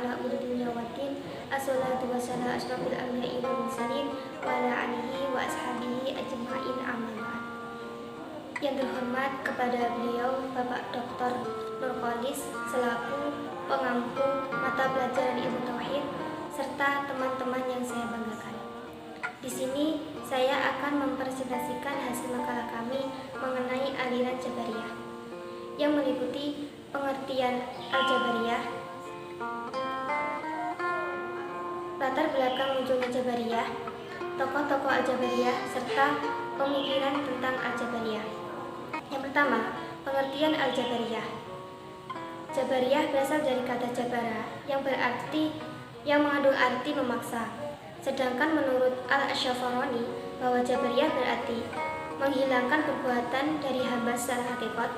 ala umuri dunya waddin. Assalatu wassalamu asyrafil anbiya'i wal mursalin wa ala alihi wa ashabihi ajma'in, amma ba'd. Yang terhormat kepada beliau Bapak Dr. Nurkolis selaku pengampu mata pelajaran ilmu tauhid serta teman-teman yang saya banggakan. Di sini saya akan mempresentasikan hasil makalah kami mengenai aliran Jabariyah yang meliputi pengertian Al-Jabariyah, latar belakang munculnya Jabariyah, tokoh-tokoh Al-Jabariyah, serta pemikiran tentang Al-Jabariyah. Yang pertama, pengertian Al-Jabariyah. Jabariyah berasal dari kata jabara yang mengandung arti memaksa. Sedangkan menurut Al-Asyafaroni bahwa Jabariyah berarti menghilangkan perbuatan dari hamba secara hakikat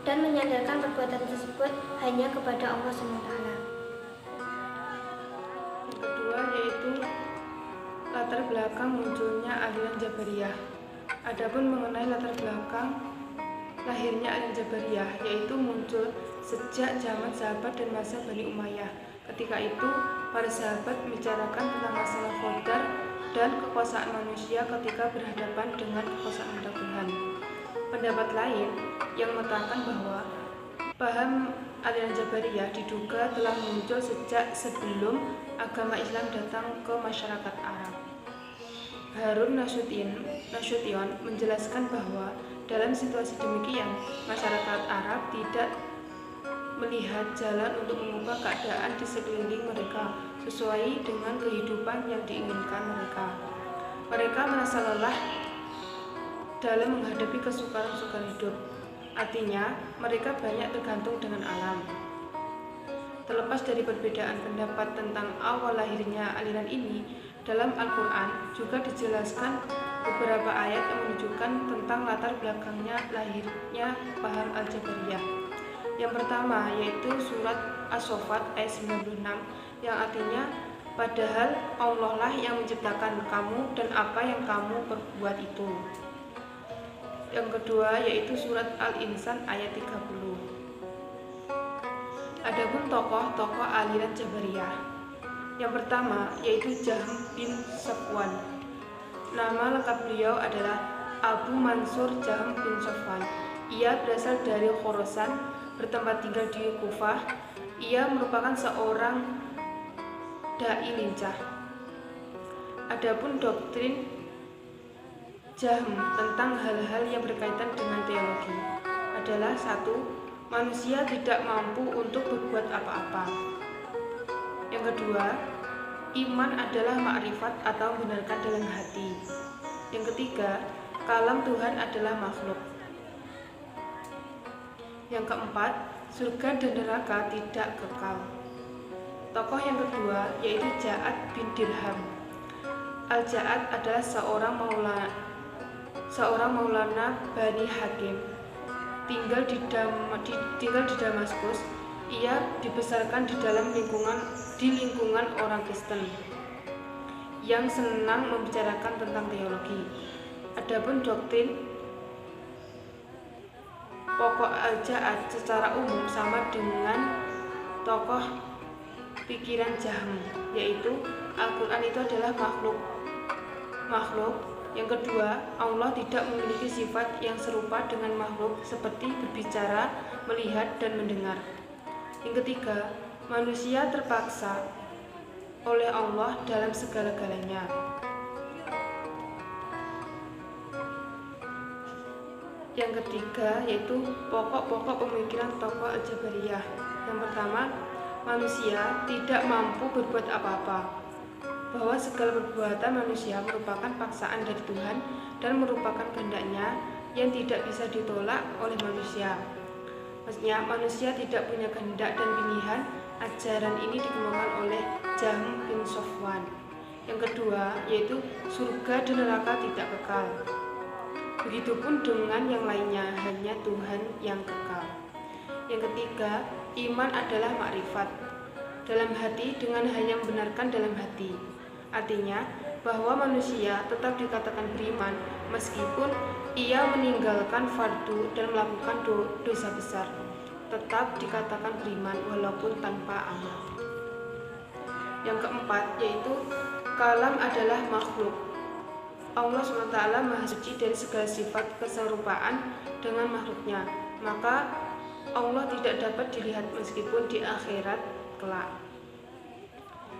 dan menyandarkan perbuatan tersebut hanya kepada Allah SWT. Yang kedua yaitu latar belakang munculnya aliran Jabariyah. Adapun mengenai latar belakang lahirnya aliran Jabariyah, yaitu muncul sejak zaman sahabat dan masa Bani Umayyah. Ketika itu, para sahabat membicarakan tentang masalah qadar dan kekuasaan manusia ketika berhadapan dengan kekuasaan Tuhan. Pendapat lain yang mengatakan bahwa paham aliran Jabariyah diduga telah muncul sejak sebelum agama Islam datang ke masyarakat Arab. Harun Nasution menjelaskan bahwa dalam situasi demikian, masyarakat Arab tidak melihat jalan untuk mengubah keadaan di sekeliling mereka sesuai dengan kehidupan yang diinginkan mereka. Mereka merasa lelah dalam menghadapi kesukaran hidup. Artinya, mereka banyak tergantung dengan alam. Terlepas dari perbedaan pendapat tentang awal lahirnya aliran ini, dalam Al-Quran juga dijelaskan beberapa ayat yang menunjukkan tentang latar belakangnya lahirnya paham Al-Jabariyah. Yang pertama yaitu surat As-Saffat ayat 96 yang artinya, padahal Allah lah yang menciptakan kamu dan apa yang kamu perbuat itu. Yang kedua yaitu surat Al-Insan ayat 30. Adapun tokoh-tokoh aliran Jabariyah. Yang pertama yaitu Jahm bin Safwan. Nama lengkap beliau adalah Abu Mansur Jahm bin Safwan. Ia berasal dari Khorasan, bertempat tinggal di Kufah. Ia merupakan seorang dai lincah. Adapun doktrin Jahm tentang hal-hal yang berkaitan dengan teologi adalah: 1. Manusia tidak mampu untuk berbuat apa-apa. Yang kedua, iman adalah makrifat atau membenarkan dalam hati. Yang ketiga, kalam Tuhan adalah makhluk. Yang keempat, surga dan neraka tidak kekal. Tokoh yang kedua yaitu Ja'ad bin Dirham. Al-Ja'ad adalah seorang maulana Bani Hakim. Tinggal di Damaskus. Ia dibesarkan di lingkungan orang Kristen yang senang membicarakan tentang teologi. Adapun doktrin pokok Al-Ja'ad secara umum sama dengan tokoh pikiran Jahm, yaitu Al-Quran itu adalah makhluk. Yang kedua, Allah tidak memiliki sifat yang serupa dengan makhluk seperti berbicara, melihat, dan mendengar. Yang ketiga, manusia terpaksa oleh Allah dalam segala-galanya. Yang ketiga yaitu pokok-pokok pemikiran tokoh Al-Jabariyah. Yang pertama, manusia tidak mampu berbuat apa-apa, bahwa segala perbuatan manusia merupakan paksaan dari Tuhan dan merupakan kehendaknya yang tidak bisa ditolak oleh manusia. Maksudnya, manusia tidak punya kehendak dan pilihan. Ajaran ini dikembangkan oleh Jahm bin Safwan. Yang kedua yaitu surga dan neraka tidak kekal. Begitupun dengan yang lainnya, hanya Tuhan yang kekal. Yang ketiga, iman adalah makrifat dalam hati dengan hanya membenarkan dalam hati. Artinya bahwa manusia tetap dikatakan beriman meskipun ia meninggalkan fardu dan melakukan dosa besar. Tetap dikatakan beriman walaupun tanpa amal. Yang keempat yaitu kalam adalah makhluk. Allah SWT Maha Suci dari segala sifat keserupaan dengan makhluknya, maka Allah tidak dapat dilihat meskipun di akhirat kelak.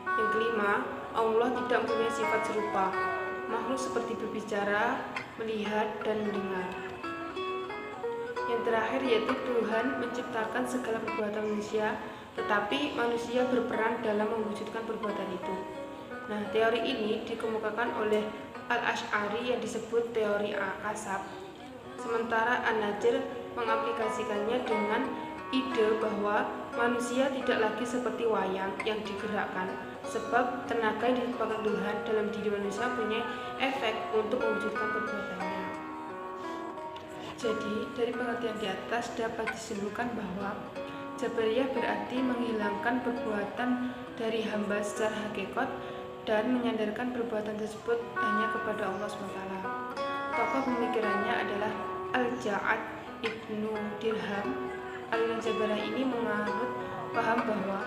Yang kelima, Allah tidak mempunyai sifat serupa makhluk seperti berbicara, melihat, dan mendengar. Yang terakhir yaitu Tuhan menciptakan segala perbuatan manusia, tetapi manusia berperan dalam mewujudkan perbuatan itu. Nah, teori ini dikemukakan oleh Al-Asy'ari yang disebut teori kasab. Sementara An-Najr mengaplikasikannya dengan ide bahwa manusia tidak lagi seperti wayang yang digerakkan, sebab tenaga yang diciptakan Tuhan dalam diri manusia punya efek untuk mewujudkan perbuatannya. Jadi, dari pengertian di atas dapat disimpulkan bahwa Jabariyah berarti menghilangkan perbuatan dari hamba secara hakikat dan menyandarkan perbuatan tersebut hanya kepada Allah SWT. Tokoh pemikirannya adalah Al-Ja'ad Ibnu Dirham. Aliran Jabariyah ini menganut paham bahwa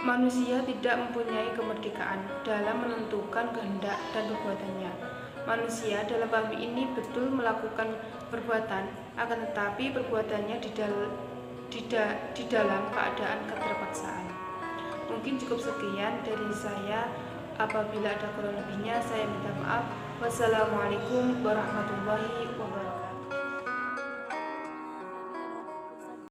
manusia tidak mempunyai kemerdekaan dalam menentukan kehendak dan perbuatannya. Manusia dalam paham ini betul melakukan perbuatan, akan tetapi perbuatannya di dalam keadaan keterpaksaan. Mungkin cukup sekian dari saya. Apabila ada kurang lebihnya, saya minta maaf. Wassalamualaikum warahmatullahi wabarakatuh.